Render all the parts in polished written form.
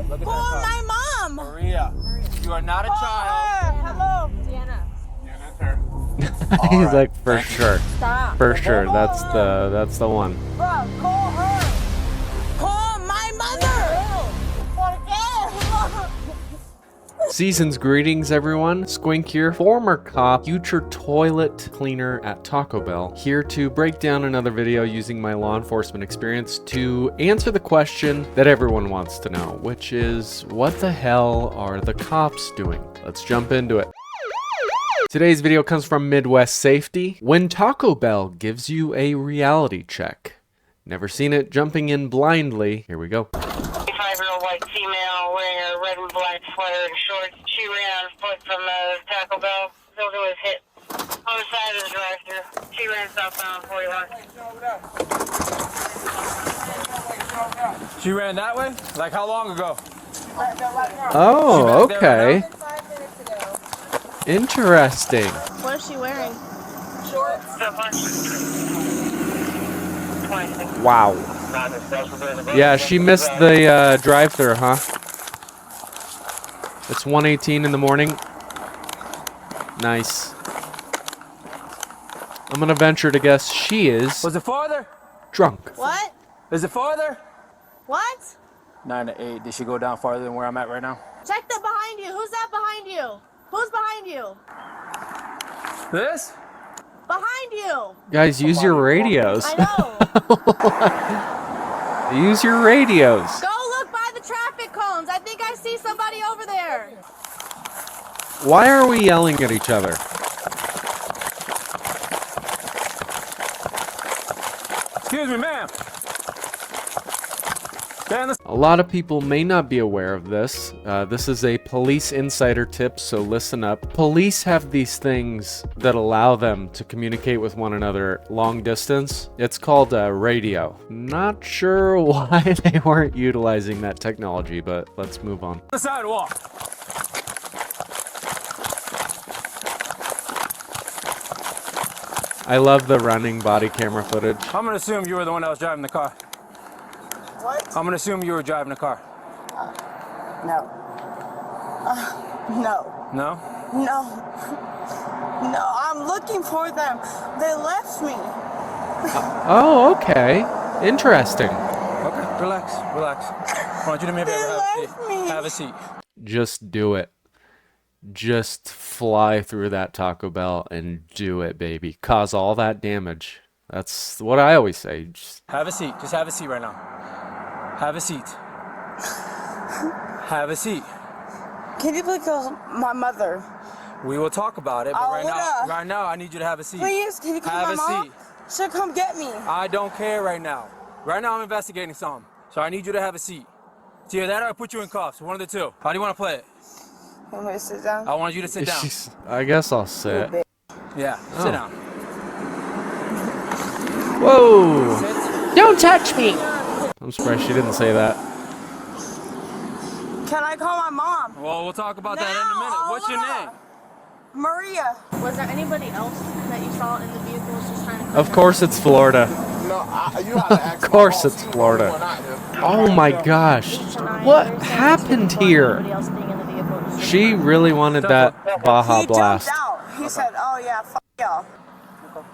Look at Call that my mom. Maria, you are not a child. Hello. Deanna. Yeah, that's her. He's right. like, for sure. Stop. For sure. That's the one. Bro, call her. Call my mother. Season's greetings, everyone. Squink here, former cop, future toilet cleaner at Taco Bell, here to break down another video using my law enforcement experience to answer the question that everyone wants to know, which is, what the hell are the cops doing? Let's jump into it. Today's video comes from Midwest Safety. When Taco Bell gives you a reality check. Never seen it jumping in blindly. Here we go. 25-year-old white female wearing a red and black sweater and shorts. She ran on foot from the Taco Bell. Building was hit on the side of the drive-thru. She ran southbound 41. She ran that way? Like how long ago? Oh, okay. Interesting. What is she wearing? Shorts. Wow. Yeah, she missed the drive-thru, huh? It's 1:18 in the morning. Nice. I'm gonna venture to guess she is Was it farther? drunk. What? Is it farther? What? 9 to 8. Did she go down farther than where I'm at right now? Check that behind you. Who's that behind you? Who's behind you? This? Behind you. Guys, use your radios. I know. Use your radios. Go look by the traffic cones. I think I see somebody over there. Why are we yelling at each other? Excuse me, ma'am. A lot of people may not be aware of this. This is a police insider tip, so listen up. Police have these things that allow them to communicate with one another long distance. It's called a radio. Not sure why they weren't utilizing that technology, but let's move on. The sidewalk. I love the running body camera footage. I'm gonna assume you were the one that was driving the car. What? I'm gonna assume you were driving the car. No. No. No? No. No, I'm looking for them. They left me. Oh, okay. Interesting. Okay, relax, relax. I want you to maybe They have a seat. left me. Have a seat. Just do it. Just fly through that Taco Bell and do it, baby. Cause all that damage. That's what I always say. Just Have a seat. Just have a seat right now. Have a seat. Have a seat. Can you please call my mother? We will talk about it, but Oh, right now, I need you to have a seat. Please, can you call Have my a mom? seat. She'll come get me. I don't care right now. Right now, I'm investigating something, so I need you to have a seat. It's either that or I put you in cuffs. One of the two. How do you want to play it? You want me to sit down? I want you to sit down. I guess I'll sit. Yeah, Oh. sit down. Whoa! Sit. Don't touch me! I'm surprised she didn't say that. Can I call my mom? Well, we'll talk about that in a Now, minute. What's your name? Maria. Was there anybody else that you saw in the vehicles just trying to... Of course it's Florida. No, you have to ask Of course my it's boss. Florida. He was the one out there. Oh my gosh. What happened here? She really wanted that Baja He Blast. jumped out. He said, "Oh yeah, fuck y'all."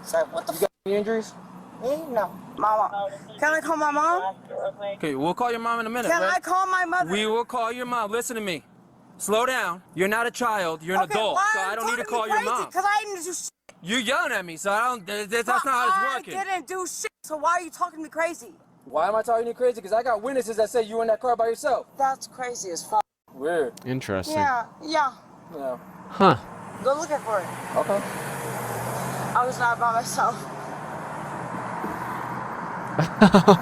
So what the? You got any injuries? Me? No. Mama. Can I call my mom? Okay, we'll call your mom in a minute. Can right? I call my mother? We will call your mom. Listen to me. Slow down. You're not a child. You're an adult. Why So are I you don't need to talking call me your crazy? mom. Because I didn't do shit. You're yelling at me, so I don't. That's not how it's working. I didn't do shit. So why are you talking to me crazy? Why am I talking to you crazy? Because I got witnesses that say you were in that car by yourself. That's crazy as fuck. Weird. Interesting. Yeah. Yeah. Huh. Go looking for it. Okay. I was not by myself.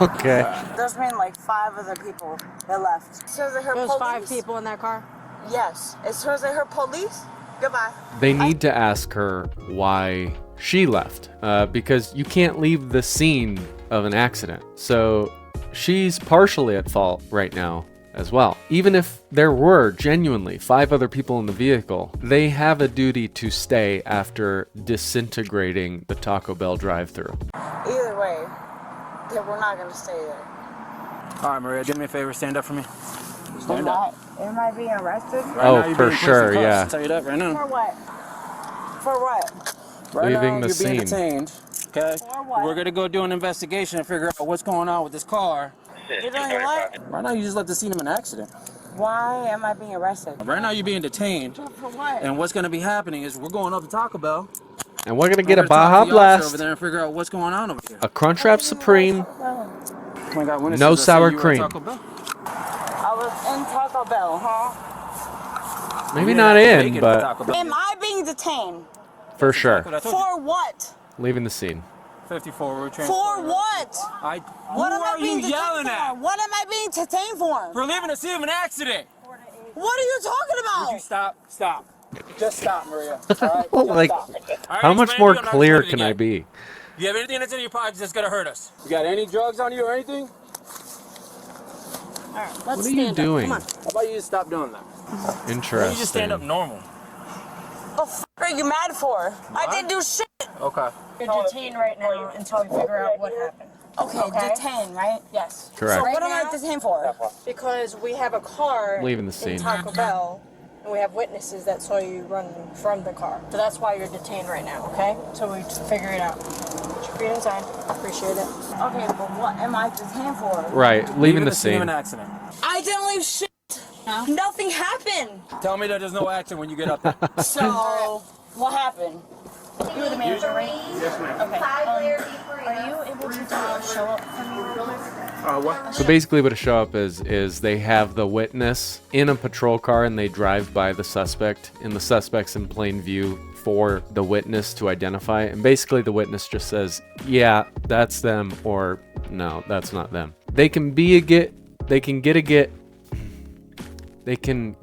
Okay. There's been like 5 other people that left. It says they heard There was police. 5 people in that car? Yes. It says they heard police. Goodbye. They need to ask her why she left. Because you can't leave the scene of an accident. So she's partially at fault right now as well. Even if there were genuinely 5 other people in the vehicle, they have a duty to stay after disintegrating the Taco Bell drive-thru. Either way, we're not gonna stay there. All right, Maria, do me a favor. Stand up for me. Stand up. Am I being arrested? Right Oh, now, you're for being placed in sure, cuffs. yeah. I'll tell you that right now. For what? For what? Right Leaving now, the you're being scene. detained. Okay. For what? We're gonna go do an investigation and figure out what's going on with this car. You're doing what? Right now, you just left the scene of an accident. Why am I being arrested? Right now, you're being detained. For what? And what's gonna be happening is we're going up to Taco Bell. And we're gonna get a We're gonna talk Baja to the officer Blast, over there and figure out what's going on over here. a Crunchwrap Supreme, Oh my God, when no it says I sour see you at cream. Taco Bell. I was in Taco Bell, huh? Maybe You not didn't have to in, make it to but Taco Bell. Am I being detained? for sure. What I told you. For what? Leaving the scene. 54 road For transport. what? Who What am I are being you detained yelling for? at? What am I being detained for? For leaving the scene of an accident. What are you talking Would about? you stop? Stop. Just stop, Maria. All right? Oh, Just like, stop. I how already much explained more to you, I'm not clear explaining can it I again. be? You have anything that's in your pockets that's gonna hurt us? You got any drugs on you or anything? All right, let's What are stand you up. doing? Come on. How about you just stop doing that? Why Interesting. don't you just stand up normal? What the f are you mad for? I didn't do shit. Okay. You're detained right now until we figure out what happened. Okay, detained, right? Yes. Correct. So what am Right I now- detained for? Because we have a car Leaving the scene. in Taco Bell, and we have witnesses that saw you run from the car. So that's why you're detained right now, okay? So we figure it out. Put your feet inside. Appreciate it. Okay, but what am I detained for? Right, leaving the of scene. an accident. I didn't leave shit. Nothing happened. Tell me that there's no action when you get up there. So what happened? You were the manager, right? Yes, ma'am. Okay. Are you able to show up for me real quick? What? So basically what a show up is they have the witness in a patrol car and they drive by the suspect and the suspect's in plain view for the witness to identify. And basically the witness just says, yeah, that's them, or no, that's not them. They can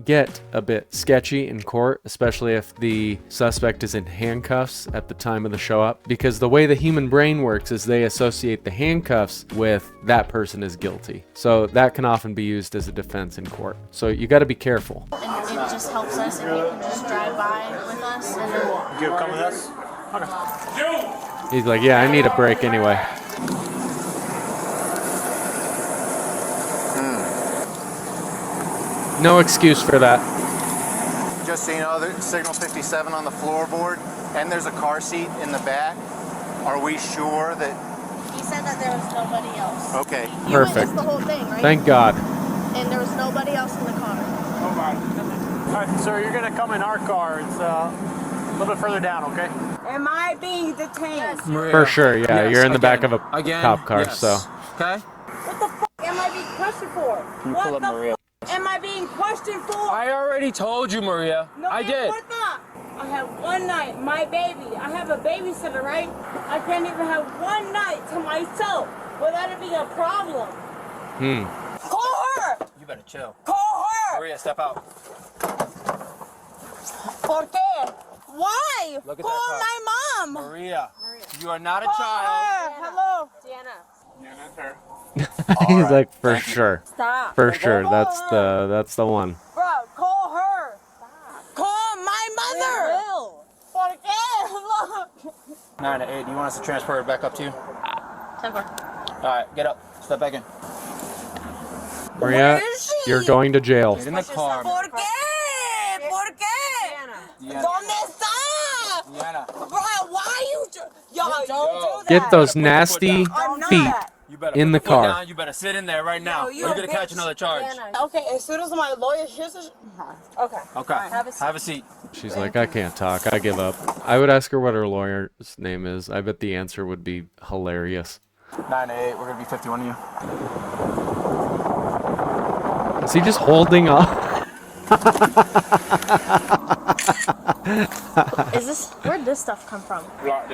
get a bit sketchy in court, especially if the suspect is in handcuffs at the time of the show up, because the way the human brain works is they associate the handcuffs with that person is guilty. So that can often be used as a defense in court. So you got to be careful. And it just helps us if you can just drive by with us and then You come with us? He's like, yeah, I need a break anyway. No excuse for that. Just so you know, there's signal 57 on the floorboard, and there's a car seat in the back. Are we sure that? he said that there was nobody else. Okay. You Perfect. witnessed the whole thing, right? Thank God. And there was nobody else in the car. All right, sir, you're gonna come in our car. It's a little bit further down, okay? Am I being detained? Maria. For sure, yeah. Yes, You're in the back again. of a Again, cop car, yes. so. Okay. What the f am I being questioned for? Can you What pull up the Maria? f am I being questioned for? I already told you, Maria. No, I did. What the? I have one night, my baby. I have a babysitter, right? I can't even have one night to myself without it being a problem. Call her! You better chill. Call her! Maria, step out. ¿Por qué? Why? Look at Call that car. my mom! Maria, you are not a Call child. her! Hello? Deanna. Yeah, that's her. He's like, for sure. Stop. For sure. That's the one. Bro, call her! Call my mother! ¿Por qué? Look! 9 to 8. Do you want us to transfer it back up to you? 10-4. All right, get up. Step back in. Maria, Where is she? you're going to jail. Get in the car. ¿Por qué? ¿Por qué? Diana. ¿Dónde está? Diana, Bro, why you Yo, don't do that. Get those nasty I'm not. feet you better in put the foot car. down. You better sit in there right now. No, or you you're a gonna catch bitch. another charge. Okay, as soon as my lawyer hears this. Okay. Okay. Have a seat. Have a seat. She's like, I can't talk. I give up. I would ask her what her lawyer's name is. I bet the answer would be hilarious. 9 to 8. We're gonna be 51 of you. Is he just holding on? Where'd this stuff come from?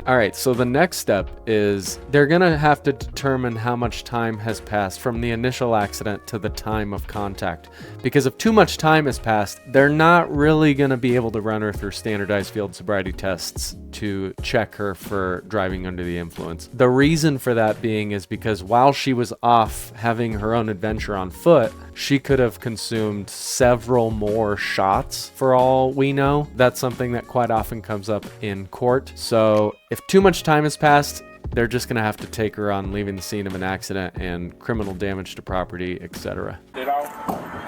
All right, so the next step is they're gonna have to determine how much time has passed from the initial accident to the time of contact. Because if too much time has passed, they're not really gonna be able to run her through standardized field sobriety tests to check her for driving under the influence. The reason for that being is because while she was off having her own adventure on foot, she could have consumed several more shots for all we know. That's something that quite often comes up in court. So if too much time has passed, they're just gonna have to take her on leaving the scene of an accident and criminal damage to property, etc.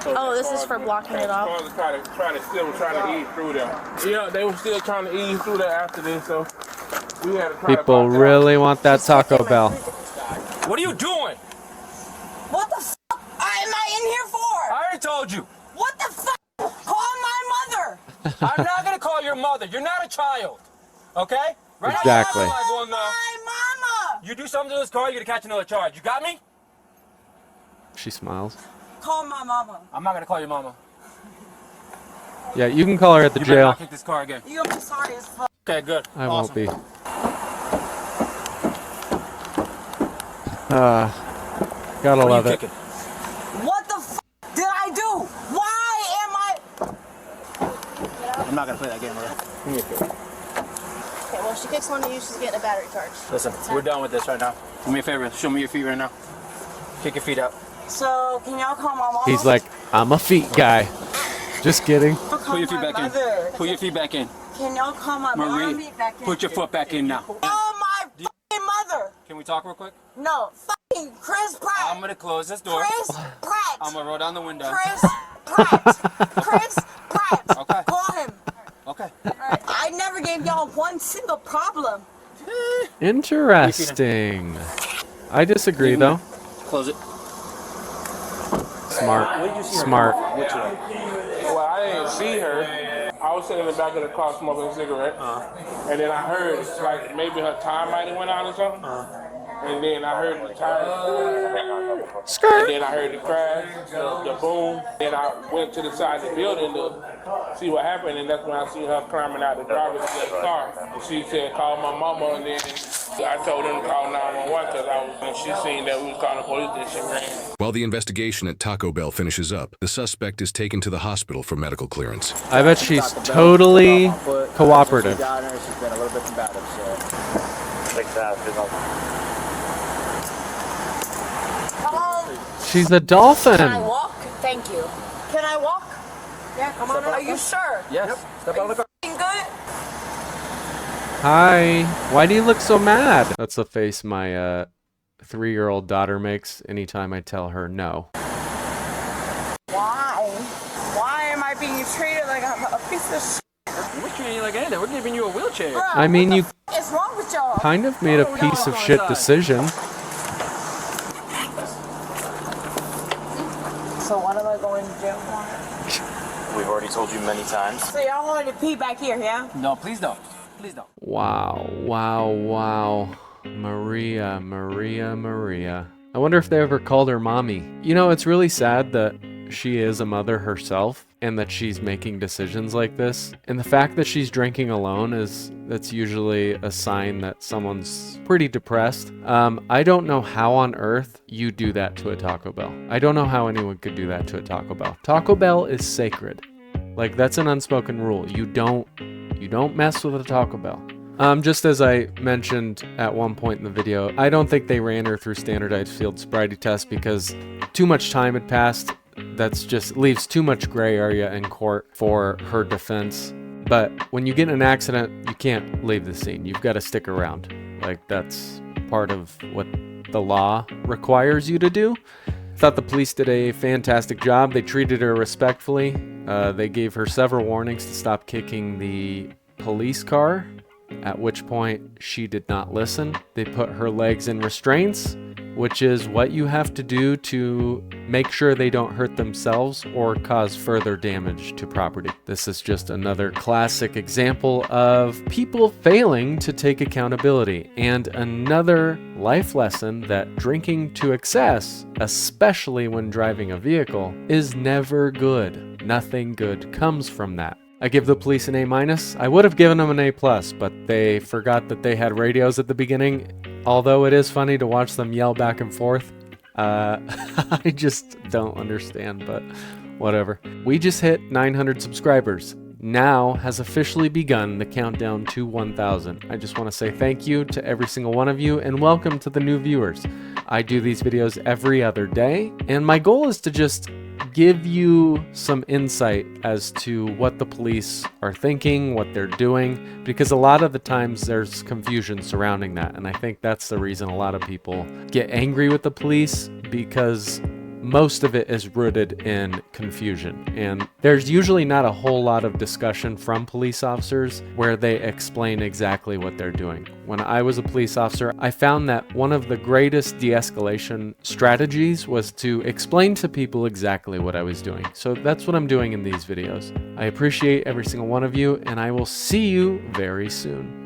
Oh, this is for blocking it off. Cars trying to ease through there. Yeah, they were still trying to ease through there after this, so we had to try People really want that Taco Bell. What are you doing? What the f*** am I in here for? I already told you. What the f***? Call my mother. I'm not gonna call your mother. You're not a child. Okay? Right Exactly. Now, Call my mama. you do something to this car, you're gonna catch another charge. You got me? She smiles. Call my mama. I'm not gonna call your mama. Yeah, you can call her at the You better jail. not kick this car again. You gonna be sorry as fuck. Okay, good. I Awesome. won't be. Gotta What are love you it. kicking? What the f*** did I do? Why am I? I'm not gonna play that game with her. Give me a kick. Okay, well, she kicks one of you, she's getting a battery charge. Listen, we're done with this right now. Do me a favor, show me your feet right now. Kick your feet out. So can y'all call my mama? He's like, I'm a feet guy. Just kidding. Put your feet back in. Put your feet back in. Can y'all call my mama? Marie, put your foot back in now. Call my fucking mother. Can we talk real quick? No, fucking Chris Pratt. I'm gonna close this door. Chris Pratt. I'm gonna roll down the window. Chris Pratt. Chris Pratt. Okay. Call him. Okay. I never gave y'all one single problem. Interesting. I disagree though. Close it. Smart. Smart. Well, I didn't see her. I was sitting in the back of the car smoking a cigarette, and then I heard like maybe her tire might have went out or something. And then I heard the tire. And then I heard the crash, the boom. Then I went to the side of the building to see what happened, and that's when I seen her climbing out the driver's seat of the car. And she said, "Call my mama," and then I told them to call 911 because and she seen that we was calling the police, and she ran. While the investigation at Taco Bell finishes up, the suspect is taken to the hospital for medical clearance. I bet she's totally cooperative. She's been a little bit combative, She's a dolphin. Can I walk? Thank you. Can I walk? Yeah, come on. Are you sure? Yes. Step out of the car. F***ing good? Hi. Why do you look so mad? That's the face my 3-year-old daughter makes anytime I tell her no. Why? Why am I being treated like I'm a piece of shit? We're treating you like anything. We're giving you a wheelchair. Bruh, I mean, you what the f- is wrong with y'all? kind of made a piece of shit decision. So what am I going to jail for? We've already told you many times. So y'all wanted to pee back here, yeah? No, please don't. Please don't. Wow, wow, wow. Maria, Maria, Maria. I wonder if they ever called her mommy. You know, it's really sad that she is a mother herself and that she's making decisions like this. And the fact that she's drinking alone that's usually a sign that someone's pretty depressed. I don't know how on earth you do that to a Taco Bell. I don't know how anyone could do that to a Taco Bell. Taco Bell is sacred. Like, that's an unspoken rule. You don't mess with a Taco Bell. Just as I mentioned at one point in the video, I don't think they ran her through standardized field sobriety tests because too much time had passed. That's just leaves too much gray area in court for her defense. But when you get in an accident, you can't leave the scene. You've got to stick around. Like, that's part of what the law requires you to do. I thought the police did a fantastic job. They treated her respectfully. They gave her several warnings to stop kicking the police car, at which point she did not listen. They put her legs in restraints, which is what you have to do to make sure they don't hurt themselves or cause further damage to property. This is just another classic example of people failing to take accountability, and another life lesson that drinking to excess, especially when driving a vehicle, is never good. Nothing good comes from that. I give the police an A-. I would have given them an A+, but they forgot that they had radios at the beginning. Although it is funny to watch them yell back and forth, I just don't understand, but whatever. We just hit 900 subscribers. Now has officially begun the countdown to 1,000. I just want to say thank you to every single one of you and welcome to the new viewers. I do these videos every other day, and my goal is to just give you some insight as to what the police are thinking, what they're doing, because a lot of the times there's confusion surrounding that, and I think that's the reason a lot of people get angry with the police, because most of it is rooted in confusion. And there's usually not a whole lot of discussion from police officers where they explain exactly what they're doing. When I was a police officer, I found that one of the greatest de-escalation strategies was to explain to people exactly what I was doing. So that's what I'm doing in these videos. I appreciate every single one of you, and I will see you very soon.